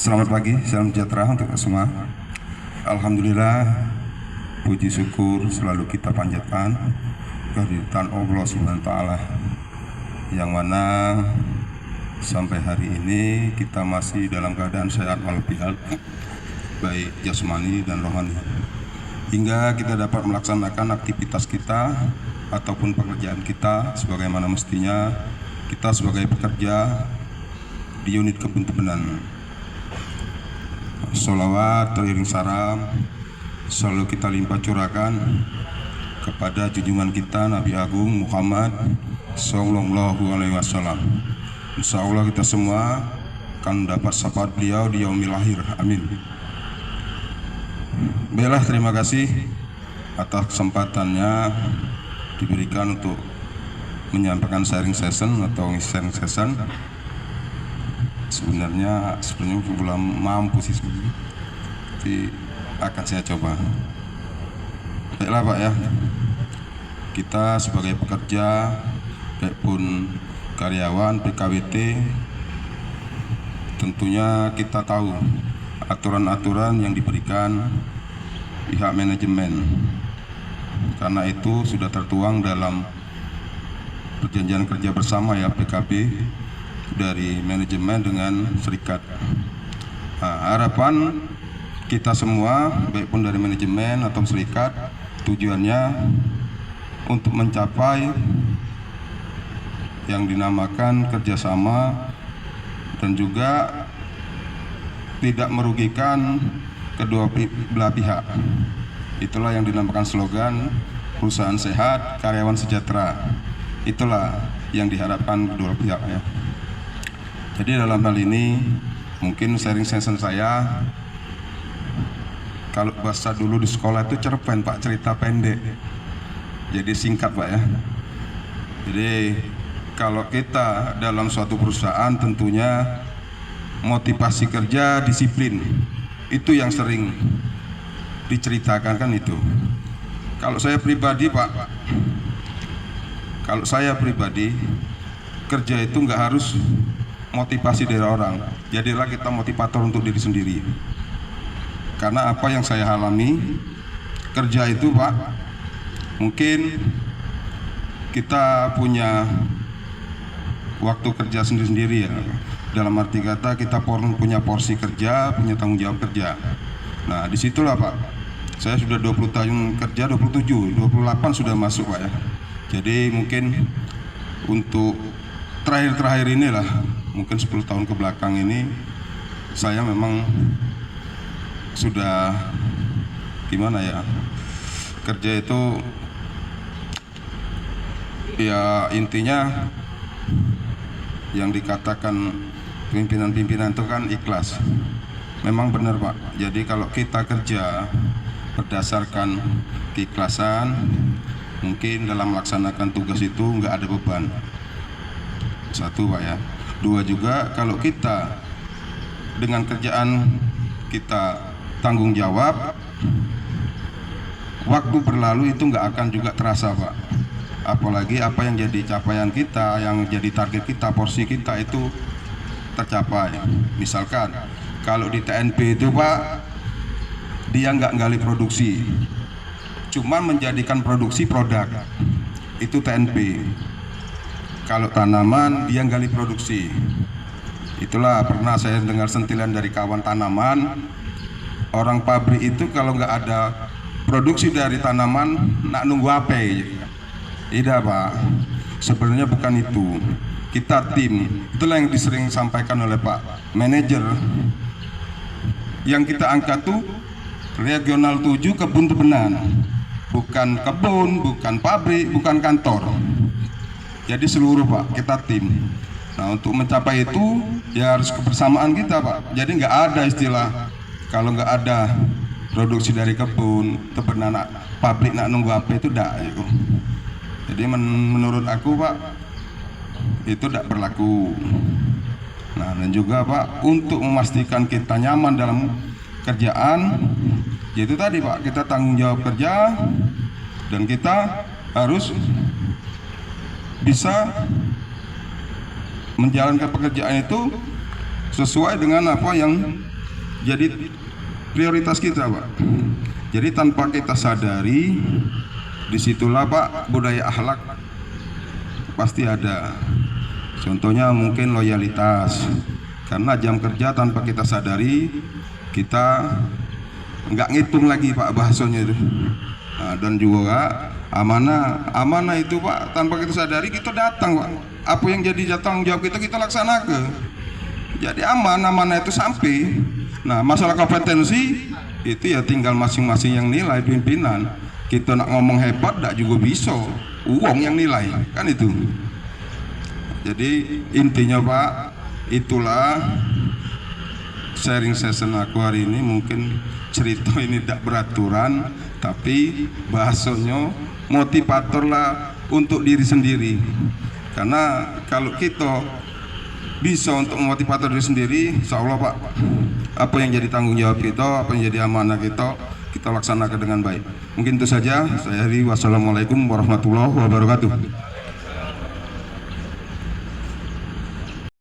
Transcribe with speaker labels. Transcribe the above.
Speaker 1: Selamat pagi, salam sejahtera untuk semua. Alhamdulillah, puji syukur selalu kita panjatkan kehadiran Allah Subhanahu wa Ta'ala, yang mana sampai hari ini kita masih dalam keadaan sehat walafiat, baik jasmani dan rohani, hingga kita dapat melaksanakan aktivitas kita ataupun pekerjaan kita sebagaimana mestinya kita sebagai pekerja di unit kebun tebenan. Sholawat teriring salam selalu kita limpah curahkan kepada junjungan kita Nabi Agung Muhammad Sallallahu Alaihi Wasallam. Insya Allah kita semua akan dapat syafaat beliau di yaumil akhir. Amin. Baiklah, terima kasih atas kesempatannya diberikan untuk menyampaikan sharing session atau sharing session. Sebenarnya belum mampu sih sebenarnya, tapi akan saya coba. Baiklah Pak ya, kita sebagai pekerja maupun karyawan PKWT tentunya kita tahu aturan-aturan yang diberikan pihak manajemen, karena itu sudah tertuang dalam perjanjian kerja bersama ya PKB dari manajemen dengan serikat. Harapan kita semua baik pun dari manajemen atau serikat, tujuannya untuk mencapai yang dinamakan kerjasama dan juga tidak merugikan kedua belah pihak. Itulah yang dinamakan slogan perusahaan sehat, karyawan sejahtera. Itulah yang diharapkan kedua pihak ya. Jadi dalam hal ini mungkin sharing session saya, kalau bahasa dulu di sekolah itu cerpen Pak, cerita pendek. Jadi singkat Pak ya. Jadi kalau kita dalam suatu perusahaan tentunya motivasi kerja, disiplin, itu yang sering diceritakan kan itu. Kalau saya pribadi Pak, kalau saya pribadi kerja itu nggak harus motivasi dari orang, jadilah kita motivator untuk diri sendiri. Karena apa yang saya alami, kerja itu Pak, mungkin kita punya waktu kerja sendiri-sendiri ya. Dalam arti kata kita punya porsi kerja, punya tanggung jawab kerja. Nah disitulah Pak, saya sudah 20 tahun kerja, 27, 28 sudah masuk Pak ya. Jadi mungkin untuk terakhir inilah, mungkin 10 tahun ke belakang ini saya memang sudah gimana ya, kerja itu ya intinya yang dikatakan pimpinan-pimpinan itu kan ikhlas. Memang benar Pak, jadi kalau kita kerja berdasarkan keikhlasan, mungkin dalam melaksanakan tugas itu nggak ada beban. Satu Pak ya. Dua juga, kalau kita dengan kerjaan kita tanggung jawab, waktu berlalu itu nggak akan juga terasa Pak. Apalagi apa yang jadi capaian kita, yang jadi target kita, porsi kita itu tercapai. Misalkan kalau di TNP itu Pak, dia nggak gali produksi, cuman menjadikan produksi produk, itu TNP. Kalau tanaman dia gali produksi. Itulah pernah saya dengar sentilan dari kawan tanaman, orang pabrik itu kalau nggak ada produksi dari tanaman nak nunggu apa? Tidak Pak, sebenarnya bukan itu. Kita tim, itulah yang disering sampaikan oleh Pak manajer. Yang kita angkat tuh regional 7 kebun tebenan, bukan kebun, bukan pabrik, bukan kantor. Jadi seluruh Pak, kita tim. Nah untuk mencapai itu ya harus kebersamaan kita Pak. Jadi nggak ada istilah kalau nggak ada produksi dari kebun, tebenan, pabrik nak nunggu apa itu dak. Jadi menurut aku Pak, itu tidak berlaku. Nah dan juga Pak, untuk memastikan kita nyaman dalam kerjaan, yaitu tadi Pak, kita tanggung jawab kerja dan kita harus bisa menjalankan pekerjaan itu sesuai dengan apa yang jadi prioritas kita, Pak. Jadi tanpa kita sadari, disitulah Pak budaya akhlak pasti ada. Contohnya mungkin loyalitas, karena jam kerja tanpa kita sadari, kita nggak ngitung lagi Pak bahasanya itu. Nah, dan juga amanah itu Pak, tanpa kita sadari kita datang Pak. Apa yang jadi tanggung jawab kita laksanakan. Jadi amanah itu sampai. Nah, masalah kompetensi itu ya tinggal masing-masing yang nilai pimpinan. Kita nak ngomong hebat tidak juga bisa, uang yang nilai kan itu. Jadi intinya Pak, itulah sharing session aku hari ini. Mungkin cerita ini tidak beraturan, tapi bahasanya motivator lah untuk diri sendiri. Karena kalau kita bisa untuk memotivator diri sendiri, insya Allah Pak, apa yang jadi tanggung jawab kita, apa yang jadi amanah kita laksanakan dengan baik. Mungkin itu saja. Saya Heri, wassalamualaikum warahmatullahi wabarakatuh.